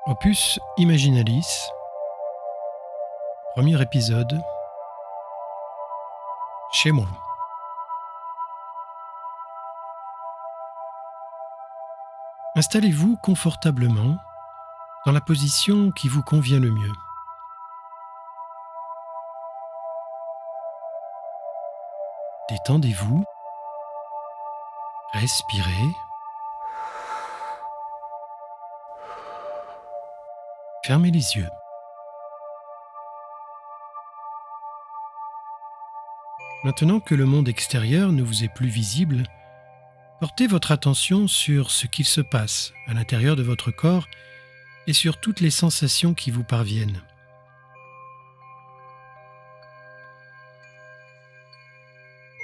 Opus Imaginalis, premier épisode, chez moi. Installez-vous confortablement dans la position qui vous convient le mieux. Détendez-vous, respirez, fermez les yeux. Maintenant que le monde extérieur ne vous est plus visible, portez votre attention sur ce qu'il se passe à l'intérieur de votre corps et sur toutes les sensations qui vous parviennent.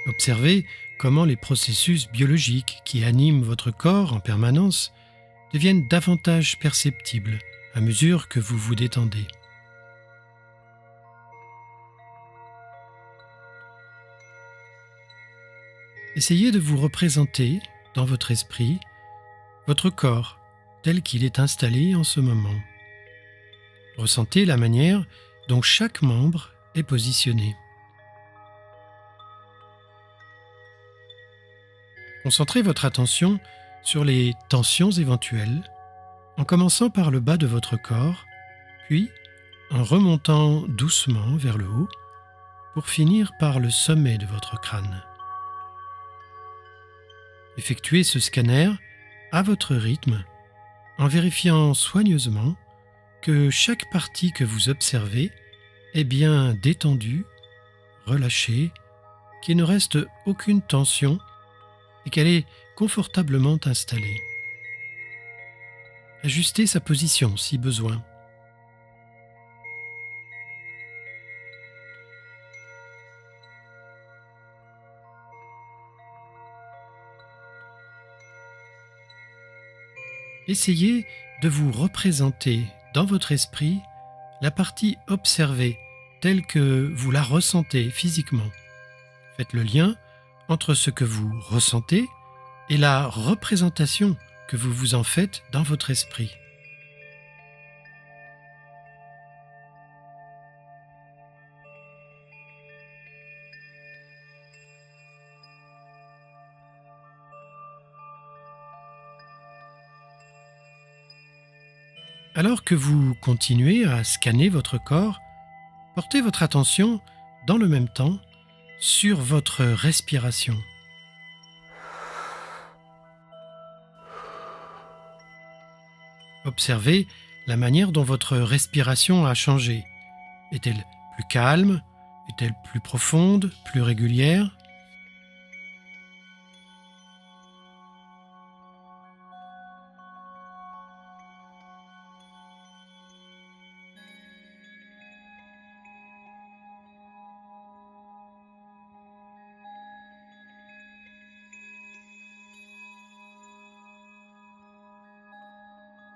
Observez comment les processus biologiques qui animent votre corps en permanence deviennent davantage perceptibles à mesure que vous vous détendez. Essayez de vous représenter dans votre esprit votre corps tel qu'il est installé en ce moment. Ressentez la manière dont chaque membre est positionné. Concentrez votre attention sur les tensions éventuelles, en commençant par le bas de votre corps, puis en remontant doucement vers le haut, pour finir par le sommet de votre crâne. Effectuez ce scanner à votre rythme, en vérifiant soigneusement que chaque partie que vous observez est bien détendue, relâchée, qu'il ne reste aucune tension et qu'elle est confortablement installée. Ajustez sa position si besoin. Essayez de vous représenter dans votre esprit la partie observée telle que vous la ressentez physiquement. Faites le lien entre ce que vous ressentez et la représentation que vous vous en faites dans votre esprit. Alors que vous continuez à scanner votre corps, portez votre attention, dans le même temps, sur votre respiration. Observez la manière dont votre respiration a changé. Est-elle plus calme? Est-elle plus profonde, plus régulière?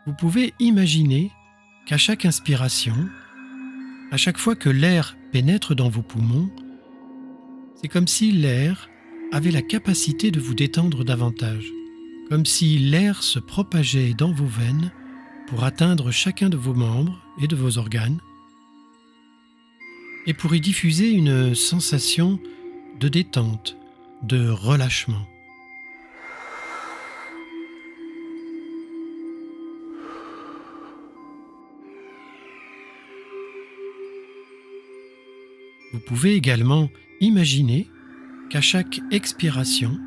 Vous pouvez imaginer qu'à chaque inspiration, à chaque fois que l'air pénètre dans vos poumons, c'est comme si l'air avait la capacité de vous détendre davantage, comme si l'air se propageait dans vos veines pour atteindre chacun de vos membres et de vos organes, et pour y diffuser une sensation de détente, de relâchement. Vous pouvez également imaginer qu'à chaque expiration,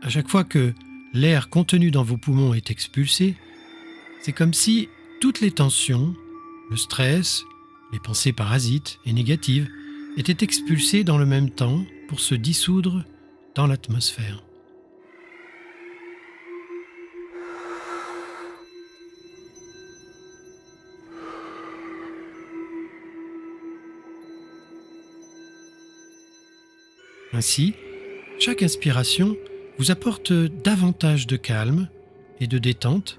à chaque fois que l'air contenu dans vos poumons est expulsé, c'est comme si toutes les tensions, le stress, les pensées parasites et négatives étaient expulsées dans le même temps pour se dissoudre dans l'atmosphère. Ainsi, chaque inspiration vous apporte davantage de calme et de détente,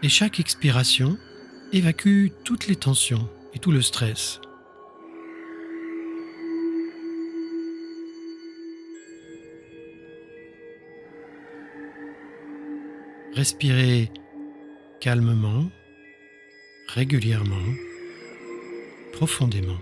et chaque expiration évacue toutes les tensions et tout le stress. Respirez calmement régulièrement, profondément.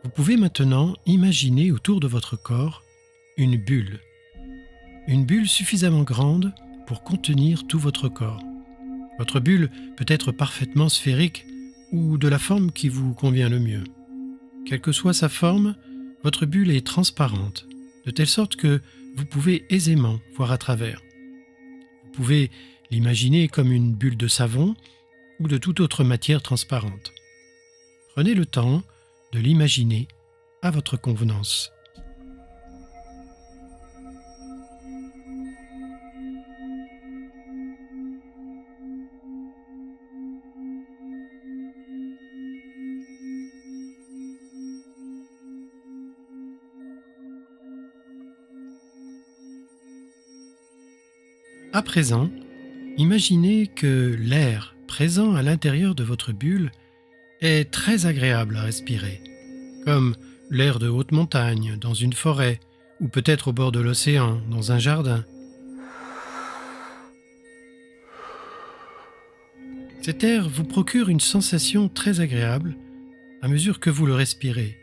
Vous pouvez maintenant imaginer autour de votre corps une bulle suffisamment grande pour contenir tout votre corps. Votre bulle peut être parfaitement sphérique ou de la forme qui vous convient le mieux. Quelle que soit sa forme, votre bulle est transparente, de telle sorte que vous pouvez aisément voir à travers. Vous pouvez l'imaginer comme une bulle de savon ou de toute autre matière transparente. Prenez le temps de l'imaginer à votre convenance. À présent, imaginez que l'air présent à l'intérieur de votre bulle est très agréable à respirer, comme l'air de haute montagne, dans une forêt, ou peut-être au bord de l'océan, dans un jardin. Cet air vous procure une sensation très agréable à mesure que vous le respirez.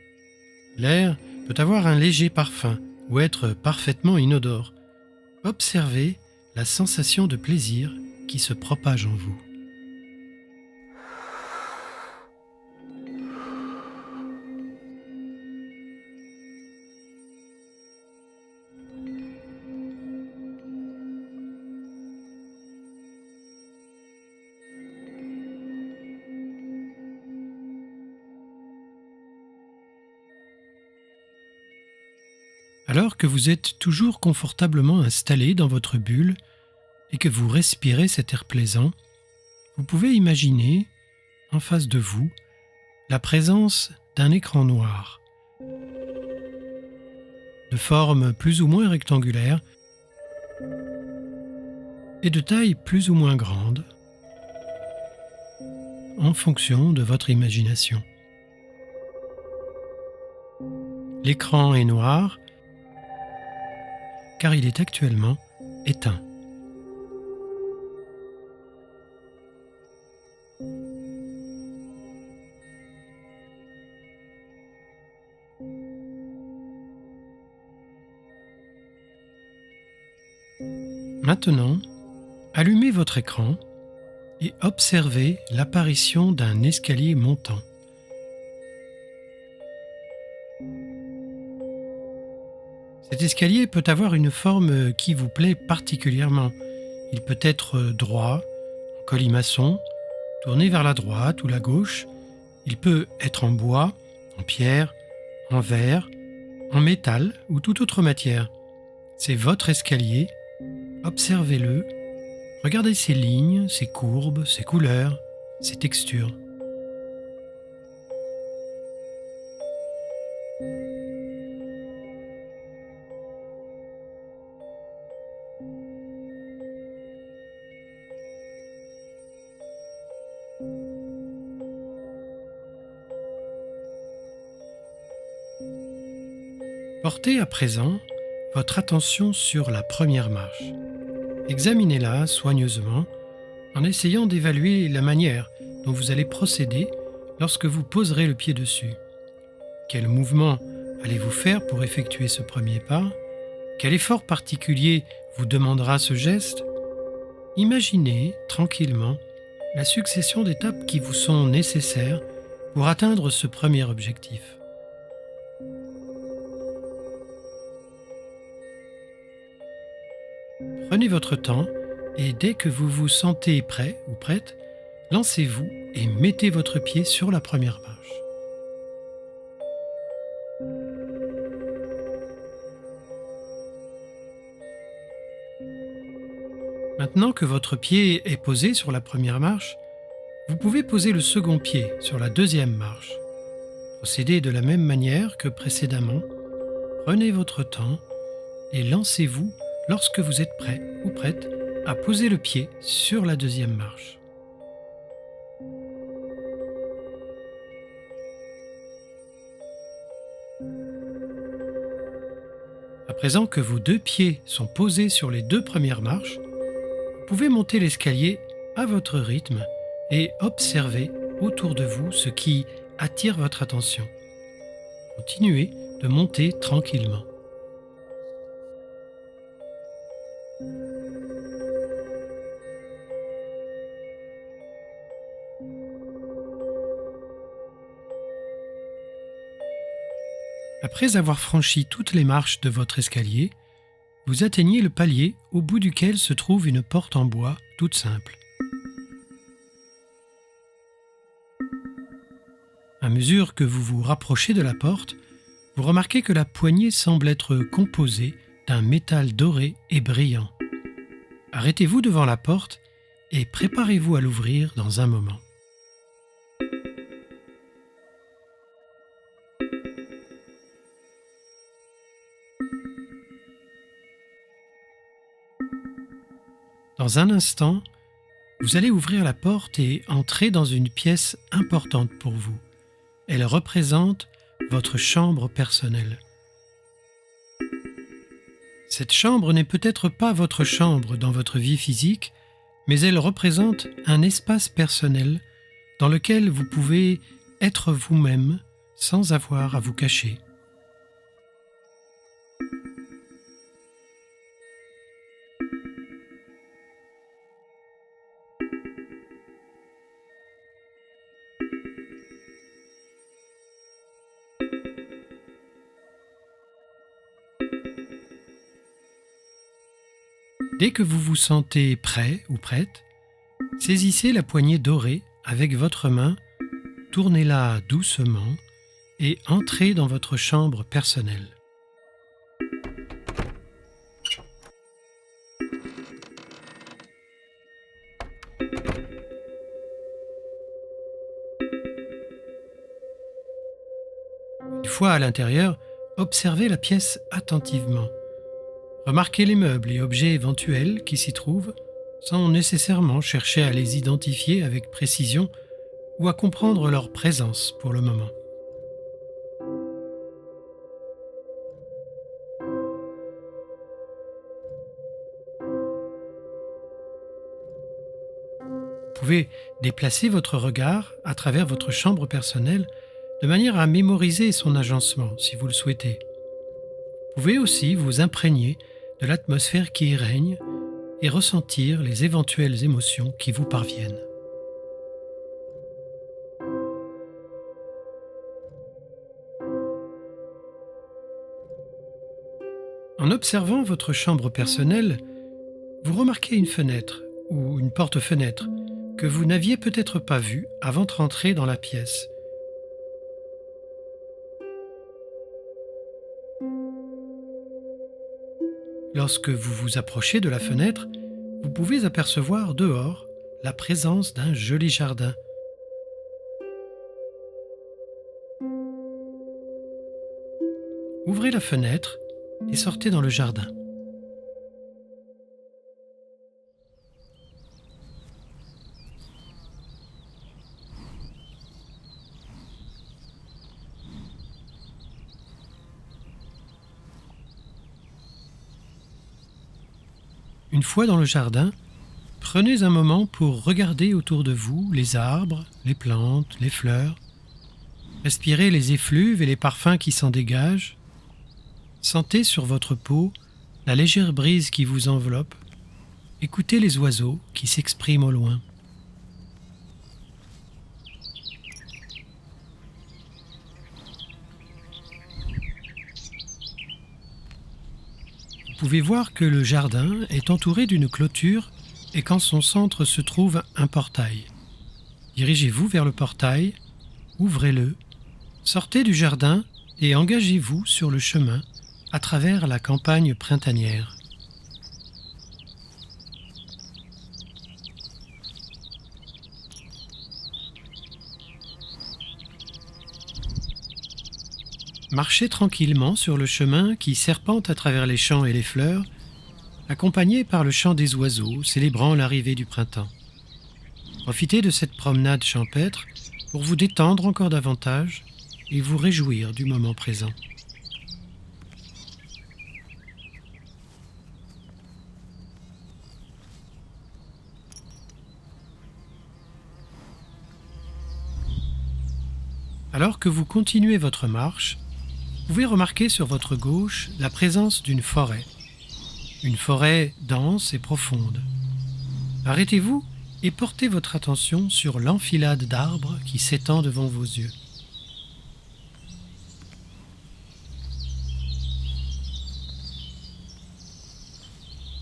L'air peut avoir un léger parfum ou être parfaitement inodore. Observez la sensation de plaisir qui se propage en vous. Alors que vous êtes toujours confortablement installé dans votre bulle et que vous respirez cet air plaisant, vous pouvez imaginer, en face de vous, la présence d'un écran noir, de forme plus ou moins rectangulaire et de taille plus ou moins grande, en fonction de votre imagination. L'écran est noir car il est actuellement éteint. Maintenant, allumez votre écran et observez l'apparition d'un escalier montant. Cet escalier peut avoir une forme qui vous plaît particulièrement. Il peut être droit, en colimaçon, tourné vers la droite ou la gauche. Il peut être en bois, en pierre, en verre, en métal ou toute autre matière. C'est votre escalier. Observez-le. Regardez ses lignes, ses courbes, ses couleurs, ses textures. Portez à présent votre attention sur la première marche. Examinez-la soigneusement en essayant d'évaluer la manière dont vous allez procéder lorsque vous poserez le pied dessus. Quel mouvement allez-vous faire pour effectuer ce premier pas? Quel effort particulier vous demandera ce geste? Imaginez tranquillement la succession d'étapes qui vous sont nécessaires pour atteindre ce premier objectif. Prenez votre temps et dès que vous vous sentez prêt ou prête, lancez-vous et mettez votre pied sur la première marche. Maintenant que votre pied est posé sur la première marche, vous pouvez poser le second pied sur la deuxième marche. Procédez de la même manière que précédemment. Prenez votre temps et lancez-vous lorsque vous êtes prêt ou prête à poser le pied sur la deuxième marche. présent que vos 2 pieds sont posés sur les 2 premières marches, vous pouvez monter l'escalier à votre rythme et observer autour de vous ce qui attire votre attention. Continuez de monter tranquillement. Après avoir franchi toutes les marches de votre escalier, vous atteignez le palier au bout duquel se trouve une porte en bois toute simple. À mesure que vous vous rapprochez de la porte, vous remarquez que la poignée semble être composée d'un métal doré et brillant. Arrêtez-vous devant la porte et préparez-vous à l'ouvrir dans un moment. Dans un instant, vous allez ouvrir la porte et entrer dans une pièce importante pour vous. Elle représente votre chambre personnelle. Cette chambre n'est peut-être pas votre chambre dans votre vie physique, mais elle représente un espace personnel dans lequel vous pouvez être vous-même sans avoir à vous cacher. Dès que vous vous sentez prêt ou prête, saisissez la poignée dorée avec votre main, tournez-la doucement et entrez dans votre chambre personnelle. Une fois à l'intérieur, observez la pièce attentivement. Remarquez les meubles et objets éventuels qui s'y trouvent, sans nécessairement chercher à les identifier avec précision ou à comprendre leur présence pour le moment. Vous pouvez déplacer votre regard à travers votre chambre personnelle de manière à mémoriser son agencement si vous le souhaitez. Vous pouvez aussi vous imprégner de l'atmosphère qui y règne et ressentir les éventuelles émotions qui vous parviennent. En observant votre chambre personnelle, vous remarquez une fenêtre ou une porte-fenêtre que vous n'aviez peut-être pas vue avant de rentrer dans la pièce. Lorsque vous vous approchez de la fenêtre, vous pouvez apercevoir dehors la présence d'un joli jardin. Ouvrez la fenêtre et sortez dans le jardin. Une fois dans le jardin, prenez un moment pour regarder autour de vous les arbres, les plantes, les fleurs. Respirez les effluves et les parfums qui s'en dégagent. Sentez sur votre peau la légère brise qui vous enveloppe. Écoutez les oiseaux qui s'expriment au loin. Vous pouvez voir que le jardin est entouré d'une clôture et qu'en son centre se trouve un portail. Dirigez-vous vers le portail, ouvrez-le, sortez du jardin et engagez-vous sur le chemin à travers la campagne printanière. Marchez tranquillement sur le chemin qui serpente à travers les champs et les fleurs, accompagné par le chant des oiseaux célébrant l'arrivée du printemps. Profitez de cette promenade champêtre pour vous détendre encore davantage et vous réjouir du moment présent. Alors que vous continuez votre marche, vous pouvez remarquer sur votre gauche la présence d'une forêt. Une forêt dense et profonde. Arrêtez-vous et portez votre attention sur l'enfilade d'arbres qui s'étend devant vos yeux.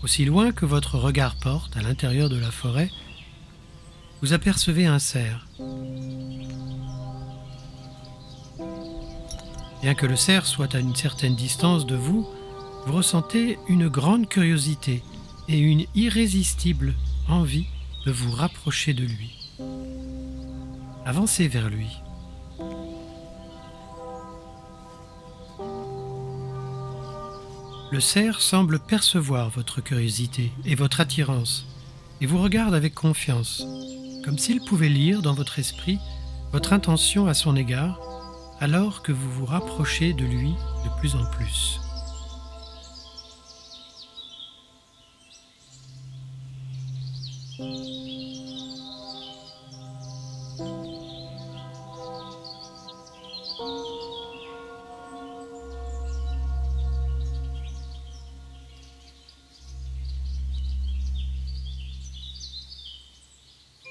Aussi loin que votre regard porte à l'intérieur de la forêt, vous apercevez un cerf. Bien que le cerf soit à une certaine distance de vous, vous ressentez une grande curiosité et une irrésistible envie de vous rapprocher de lui. Avancez vers lui. Le cerf semble percevoir votre curiosité et votre attirance et vous regarde avec confiance, comme s'il pouvait lire dans votre esprit votre intention à son égard alors que vous vous rapprochez de lui de plus en plus.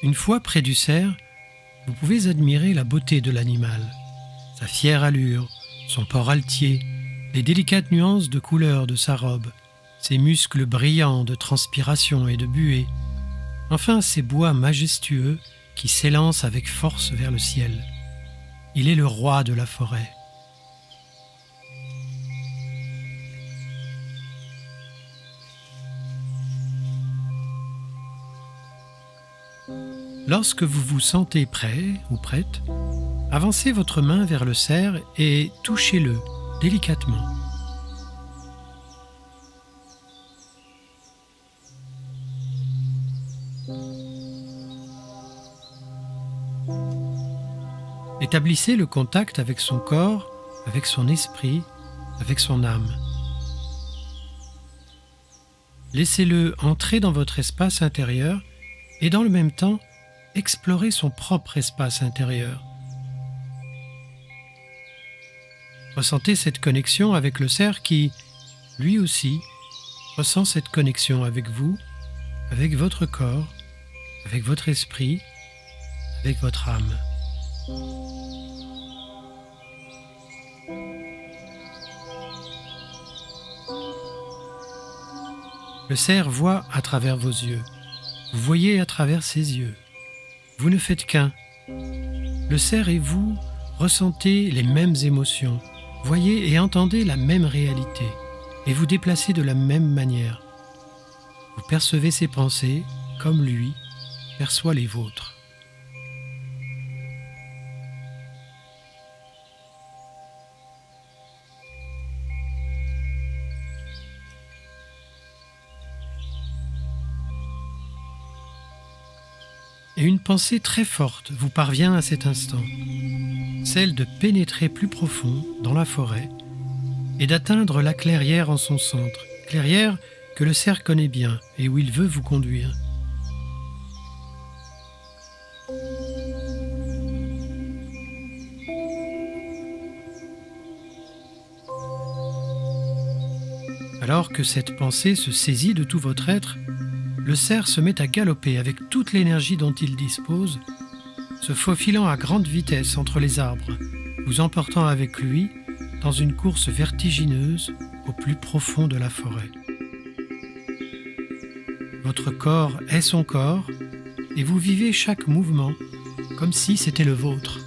Une fois près du cerf, vous pouvez admirer la beauté de l'animal, sa fière allure, son port altier, les délicates nuances de couleur de sa robe, ses muscles brillants de transpiration et de buée, enfin ses bois majestueux qui s'élancent avec force vers le ciel. Il est le roi de la forêt. Lorsque vous vous sentez prêt ou prête, avancez votre main vers le cerf et touchez-le délicatement. Établissez le contact avec son corps, avec son esprit, avec son âme. Laissez-le entrer dans votre espace intérieur et dans le même temps, explorer son propre espace intérieur. Ressentez cette connexion avec le cerf qui, lui aussi, ressent cette connexion avec vous, avec votre corps, avec votre esprit, avec votre âme. Le cerf voit à travers vos yeux. Vous voyez à travers ses yeux. Vous ne faites qu'un. Le cerf et vous ressentez les mêmes émotions, voyez et entendez la même réalité, et vous déplacez de la même manière. Vous percevez ses pensées comme lui perçoit les vôtres. Et une pensée très forte vous parvient à cet instant, celle de pénétrer plus profond dans la forêt et d'atteindre la clairière en son centre, clairière que le cerf connaît bien et où il veut vous conduire. Alors que cette pensée se saisit de tout votre être, le cerf se met à galoper avec toute l'énergie dont il dispose, se faufilant à grande vitesse entre les arbres, vous emportant avec lui dans une course vertigineuse au plus profond de la forêt. Votre corps est son corps et vous vivez chaque mouvement comme si c'était le vôtre.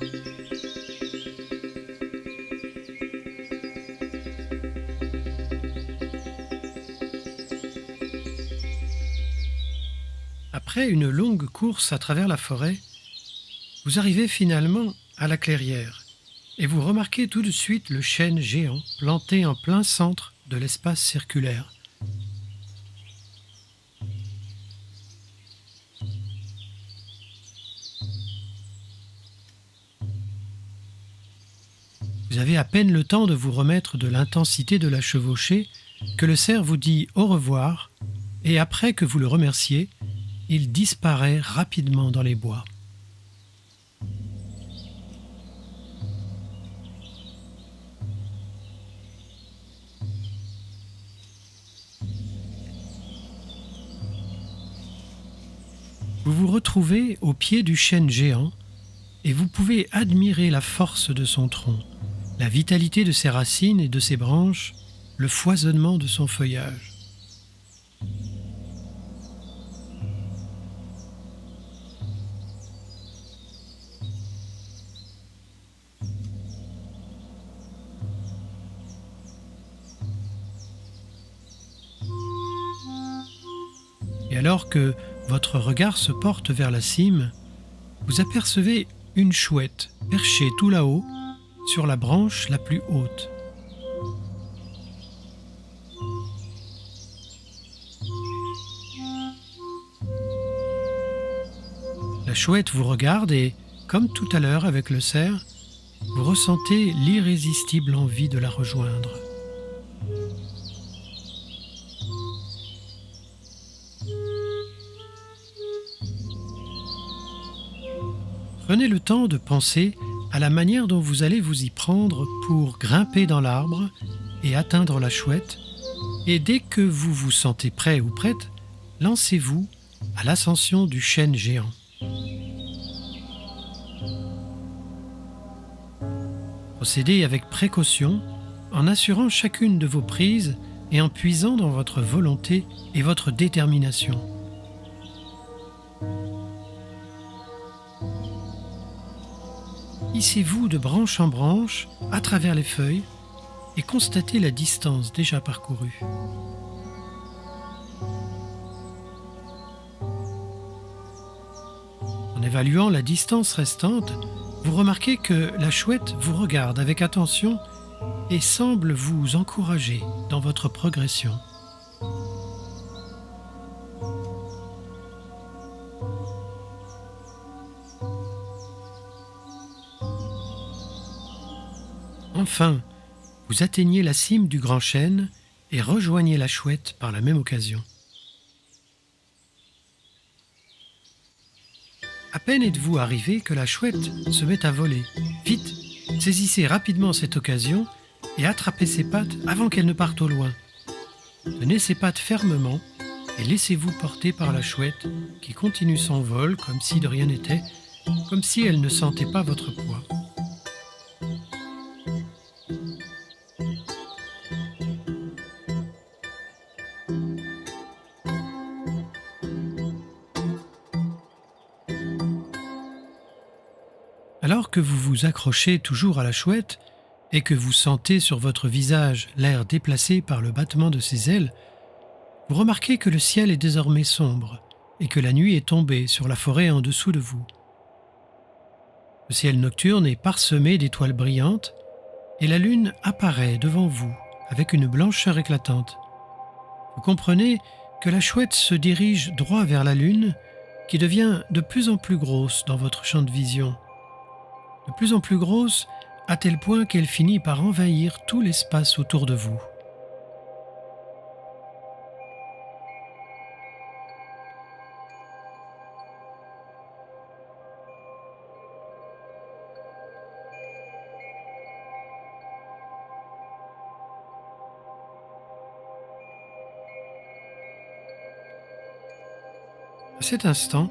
Après une longue course à travers la forêt, vous arrivez finalement à la clairière et vous remarquez tout de suite le chêne géant planté en plein centre de l'espace circulaire. Vous avez à peine le temps de vous remettre de l'intensité de la chevauchée que le cerf vous dit au revoir et après que vous le remerciez, il disparaît rapidement dans les bois. Vous vous retrouvez au pied du chêne géant et vous pouvez admirer la force de son tronc, la vitalité de ses racines et de ses branches, le foisonnement de son feuillage. Et alors que votre regard se porte vers la cime, vous apercevez une chouette perchée tout là-haut sur la branche la plus haute. La chouette vous regarde et, comme tout à l'heure avec le cerf, vous ressentez l'irrésistible envie de la rejoindre. Prenez le temps de penser à la manière dont vous allez vous y prendre pour grimper dans l'arbre et atteindre la chouette, et dès que vous vous sentez prêt ou prête, lancez-vous à l'ascension du chêne géant. Procédez avec précaution en assurant chacune de vos prises et en puisant dans votre volonté et votre détermination. Hissez-vous de branche en branche à travers les feuilles et constatez la distance déjà parcourue. En évaluant la distance restante, vous remarquez que la chouette vous regarde avec attention et semble vous encourager dans votre progression. Enfin, vous atteignez la cime du grand chêne et rejoignez la chouette par la même occasion. À peine êtes-vous arrivé que la chouette se met à voler. Vite, saisissez rapidement cette occasion et attrapez ses pattes avant qu'elle ne parte au loin. Tenez ses pattes fermement et laissez-vous porter par la chouette qui continue son vol comme si de rien n'était, comme si elle ne sentait pas votre poids. Alors que vous vous accrochez toujours à la chouette et que vous sentez sur votre visage l'air déplacé par le battement de ses ailes, vous remarquez que le ciel est désormais sombre et que la nuit est tombée sur la forêt en dessous de vous. Le ciel nocturne est parsemé d'étoiles brillantes et la lune apparaît devant vous avec une blancheur éclatante. Vous comprenez que la chouette se dirige droit vers la lune qui devient de plus en plus grosse dans votre champ de vision. De plus en plus grosse, à tel point qu'elle finit par envahir tout l'espace autour de vous. À cet instant,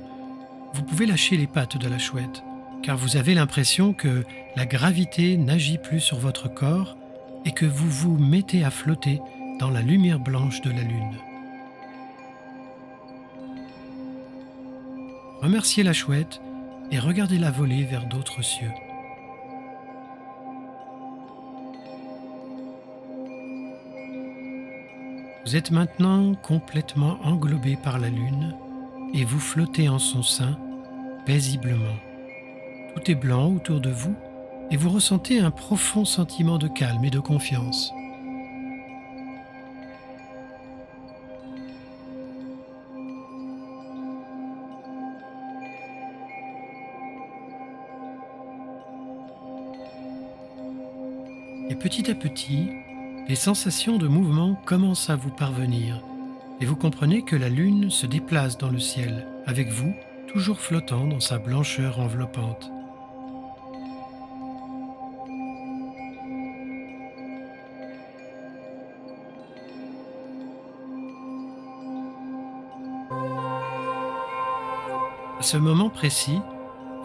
vous pouvez lâcher les pattes de la chouette, car vous avez l'impression que la gravité n'agit plus sur votre corps et que vous vous mettez à flotter dans la lumière blanche de la lune. Remerciez la chouette et regardez-la voler vers d'autres cieux. Vous êtes maintenant complètement englobé par la lune et vous flottez en son sein paisiblement. Tout est blanc autour de vous et vous ressentez un profond sentiment de calme et de confiance. Et petit à petit, les sensations de mouvement commencent à vous parvenir et vous comprenez que la lune se déplace dans le ciel, avec vous, toujours flottant dans sa blancheur enveloppante. À ce moment précis,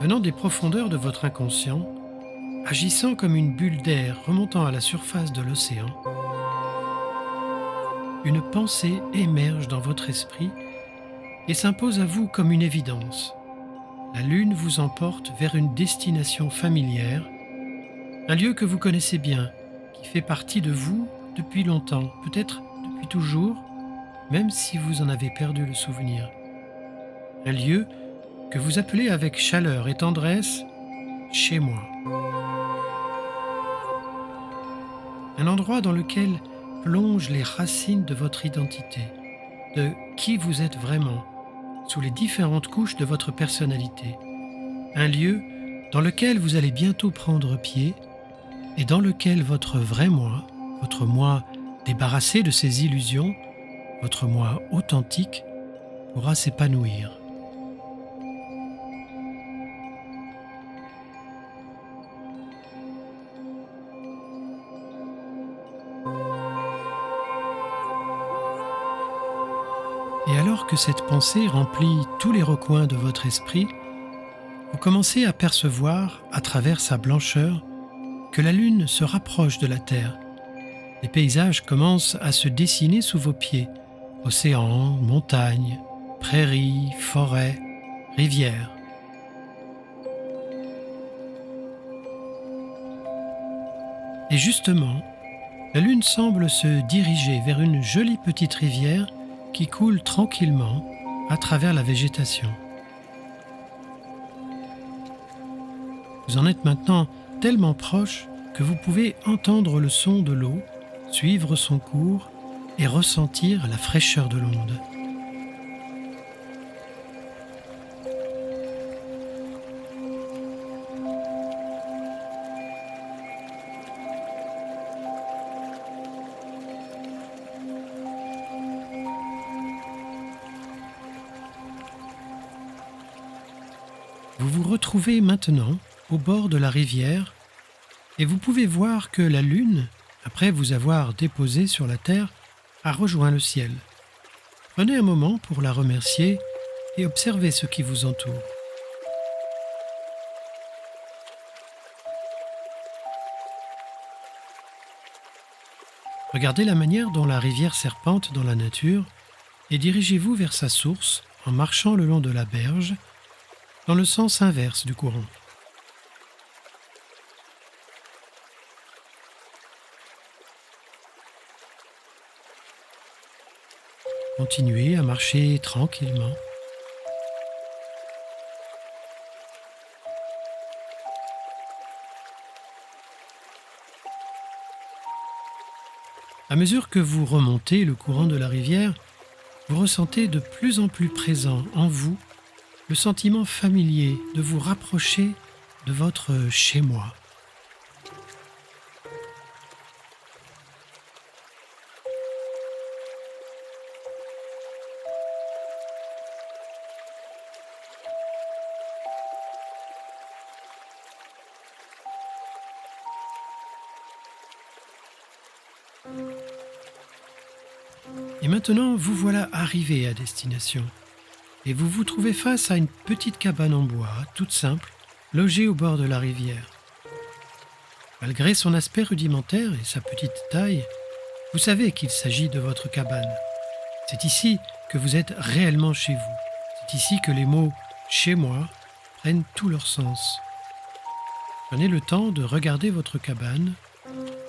venant des profondeurs de votre inconscient, agissant comme une bulle d'air remontant à la surface de l'océan, une pensée émerge dans votre esprit et s'impose à vous comme une évidence. La Lune vous emporte vers une destination familière, un lieu que vous connaissez bien, qui fait partie de vous depuis longtemps, peut-être depuis toujours, même si vous en avez perdu le souvenir. Un lieu que vous appelez avec chaleur et tendresse chez moi. Un endroit dans lequel plongent les racines de votre identité, de qui vous êtes vraiment, sous les différentes couches de votre personnalité. Un lieu dans lequel vous allez bientôt prendre pied et dans lequel votre moi débarrassé de ses illusions, votre moi authentique, pourra s'épanouir. Et alors que cette pensée remplit tous les recoins de votre esprit, vous commencez à percevoir, à travers sa blancheur, que la Lune se rapproche de la Terre. Les paysages commencent à se dessiner sous vos pieds. Océans, montagnes, prairies, forêts, rivières. Et justement, la Lune semble se diriger vers une jolie petite rivière qui coule tranquillement à travers la végétation. Vous en êtes maintenant tellement proche que vous pouvez entendre le son de l'eau, suivre son cours et ressentir la fraîcheur de l'onde. Vous vous retrouvez maintenant au bord de la rivière et vous pouvez voir que la Lune, après vous avoir déposé sur la Terre, a rejoint le ciel. Prenez un moment pour la remercier et observez ce qui vous entoure. Regardez la manière dont la rivière serpente dans la nature et dirigez-vous vers sa source en marchant le long de la berge dans le sens inverse du courant. Continuez à marcher tranquillement. À mesure que vous remontez le courant de la rivière, vous ressentez de plus en plus présent en vous le sentiment familier de vous rapprocher de votre chez-moi. Et maintenant, vous voilà arrivé à destination. Et vous vous trouvez face à une petite cabane en bois, toute simple, logée au bord de la rivière. Malgré son aspect rudimentaire et sa petite taille, vous savez qu'il s'agit de votre cabane. C'est ici que vous êtes réellement chez vous. C'est ici que les mots « chez moi » prennent tout leur sens. Prenez le temps de regarder votre cabane,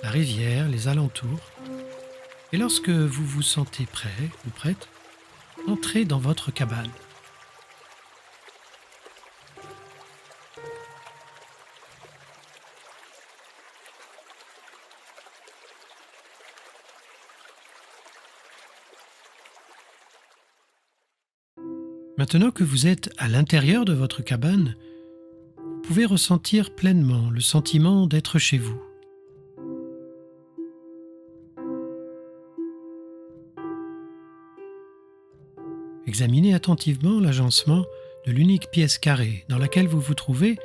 la rivière, les alentours. Et lorsque vous vous sentez prêt ou prête, entrez dans votre cabane. Maintenant que vous êtes à l'intérieur de votre cabane, vous pouvez ressentir pleinement le sentiment d'être chez vous. Examinez attentivement l'agencement de l'unique pièce carrée dans laquelle vous vous trouvez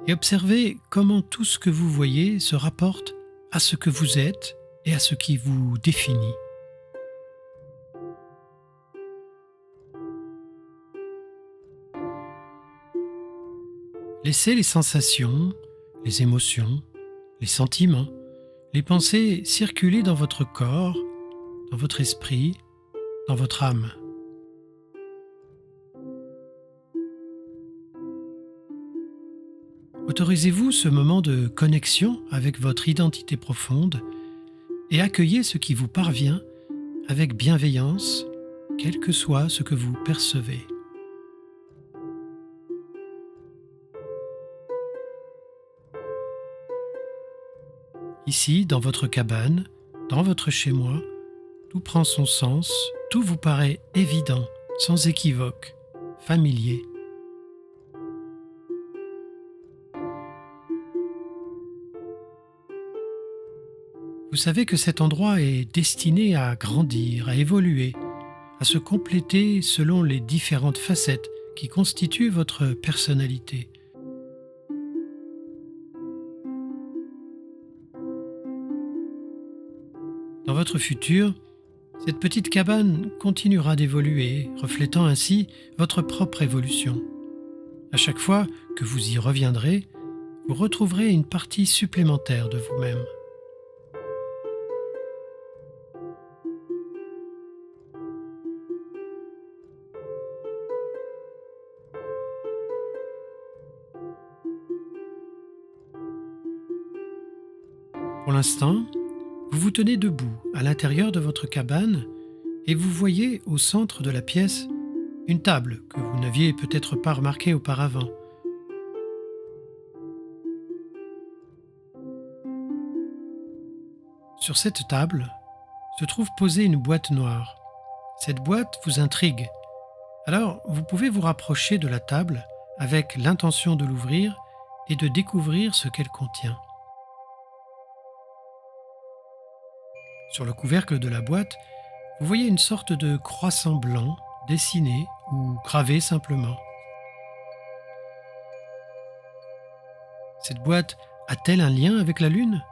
et observez comment tout ce que vous voyez se rapporte à ce que vous êtes et à ce qui vous définit. Laissez les sensations, les émotions, les sentiments, les pensées circuler dans votre corps, dans votre esprit, dans votre âme. Autorisez-vous ce moment de connexion avec votre identité profonde et accueillez ce qui vous parvient avec bienveillance, quel que soit ce que vous percevez. Ici, dans votre cabane, dans votre chez-moi, tout prend son sens, tout vous paraît évident, sans équivoque, familier. Vous savez que cet endroit est destiné à grandir, à évoluer, à se compléter selon les différentes facettes qui constituent votre personnalité. Dans votre futur, cette petite cabane continuera d'évoluer, reflétant ainsi votre propre évolution. À chaque fois que vous y reviendrez, vous retrouverez une partie supplémentaire de vous-même. Pour l'instant, vous vous tenez debout à l'intérieur de votre cabane et vous voyez au centre de la pièce une table que vous n'aviez peut-être pas remarquée auparavant. Sur cette table se trouve posée une boîte noire. Cette boîte vous intrigue. Alors, vous pouvez vous rapprocher de la table avec l'intention de l'ouvrir et de découvrir ce qu'elle contient. Sur le couvercle de la boîte, vous voyez une sorte de croissant blanc dessiné ou gravé simplement. Cette boîte a-t-elle un lien avec la Lune ?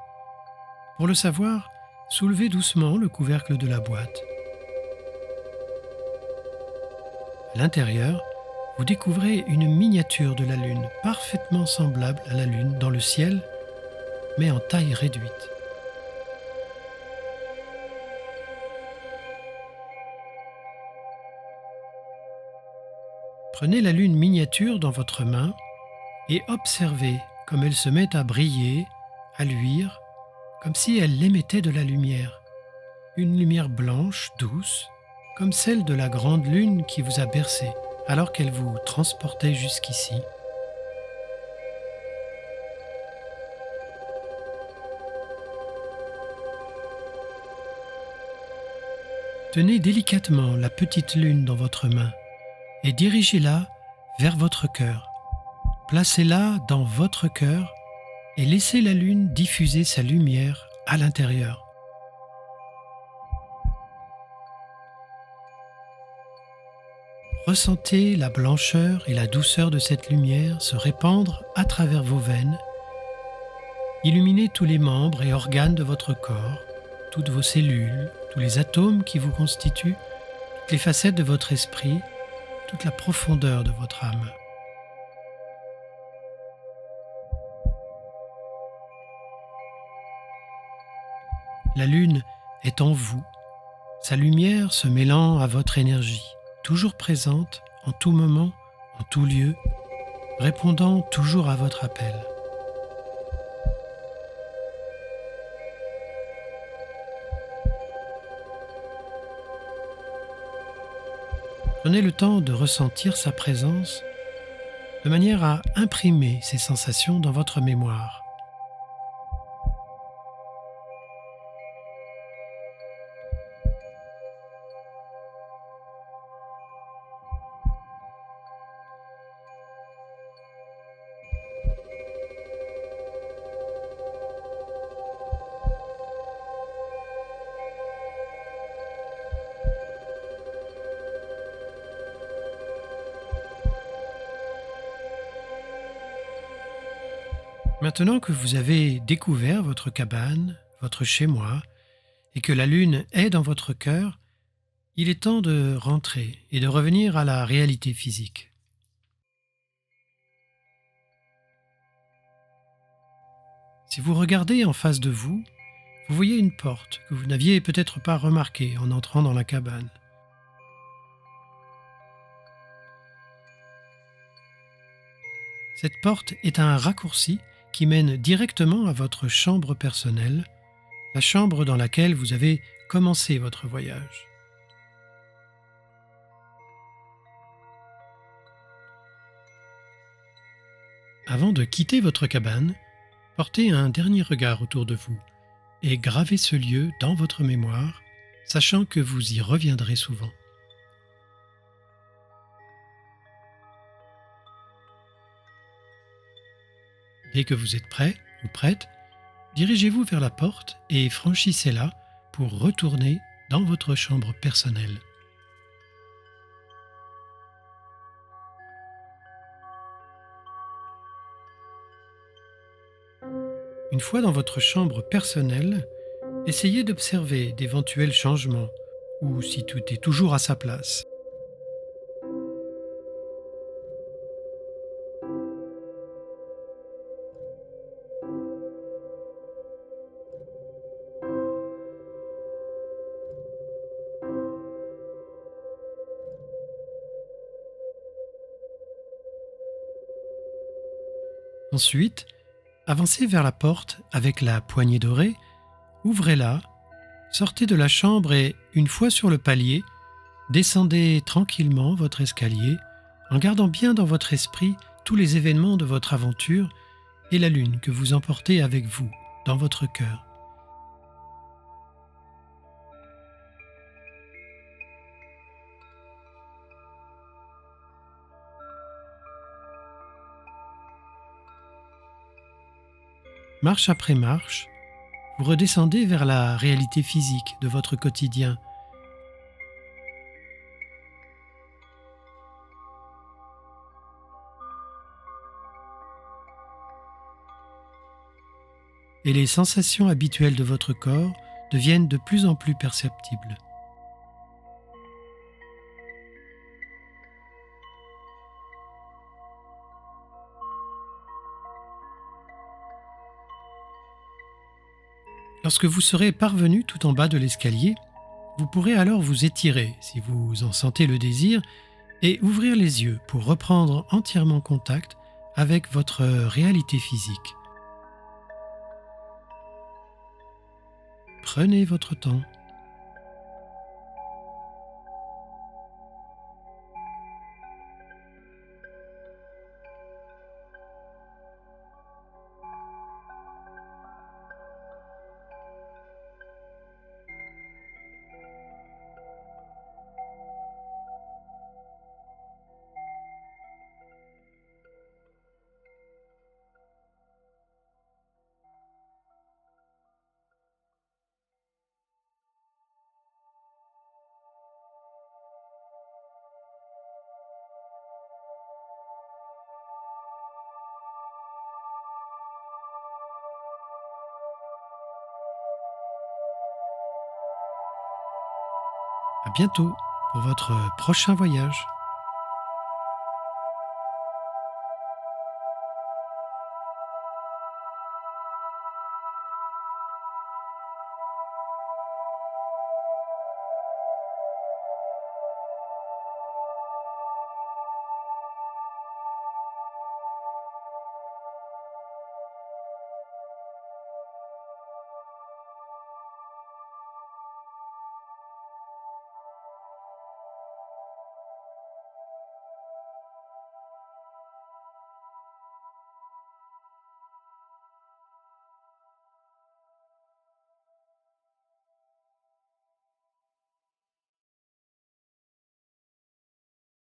Pour le savoir, soulevez doucement le couvercle de la boîte. À l'intérieur, vous découvrez une miniature de la Lune, parfaitement semblable à la Lune dans le ciel, mais en taille réduite. Prenez la Lune miniature dans votre main et observez comme elle se met à briller, à luire, comme si elle émettait de la lumière. Une lumière blanche, douce, comme celle de la grande lune qui vous a bercé alors qu'elle vous transportait jusqu'ici. Tenez délicatement la petite lune dans votre main et dirigez-la vers votre cœur. Placez-la dans votre cœur et laissez la lune diffuser sa lumière à l'intérieur. Ressentez la blancheur et la douceur de cette lumière se répandre à travers vos veines, illuminer tous les membres et organes de votre corps, toutes vos cellules, tous les atomes qui vous constituent, toutes les facettes de votre esprit, toute la profondeur de votre âme. La lune est en vous, sa lumière se mêlant à votre énergie, toujours présente en tout moment, en tout lieu, répondant toujours à votre appel. Prenez le temps de ressentir sa présence de manière à imprimer ces sensations dans votre mémoire. Maintenant que vous avez découvert votre cabane, votre chez-moi, et que la lune est dans votre cœur, il est temps de rentrer et de revenir à la réalité physique. Si vous regardez en face de vous, vous voyez une porte que vous n'aviez peut-être pas remarquée en entrant dans la cabane. Cette porte est un raccourci qui mène directement à votre chambre personnelle, la chambre dans laquelle vous avez commencé votre voyage. Avant de quitter votre cabane, portez un dernier regard autour de vous et gravez ce lieu dans votre mémoire, sachant que vous y reviendrez souvent. Dès que vous êtes prêt ou prête, dirigez-vous vers la porte et franchissez-la pour retourner dans votre chambre personnelle. Une fois dans votre chambre personnelle, essayez d'observer d'éventuels changements ou si tout est toujours à sa place. Ensuite, avancez vers la porte avec la poignée dorée, ouvrez-la, sortez de la chambre et, une fois sur le palier, descendez tranquillement votre escalier en gardant bien dans votre esprit tous les événements de votre aventure et la lune que vous emportez avec vous dans votre cœur. Marche après marche, vous redescendez vers la réalité physique de votre quotidien. Et les sensations habituelles de votre corps deviennent de plus en plus perceptibles. Lorsque vous serez parvenu tout en bas de l'escalier, vous pourrez alors vous étirer si vous en sentez le désir et ouvrir les yeux pour reprendre entièrement contact avec votre réalité physique. Prenez votre temps. À bientôt pour votre prochain voyage.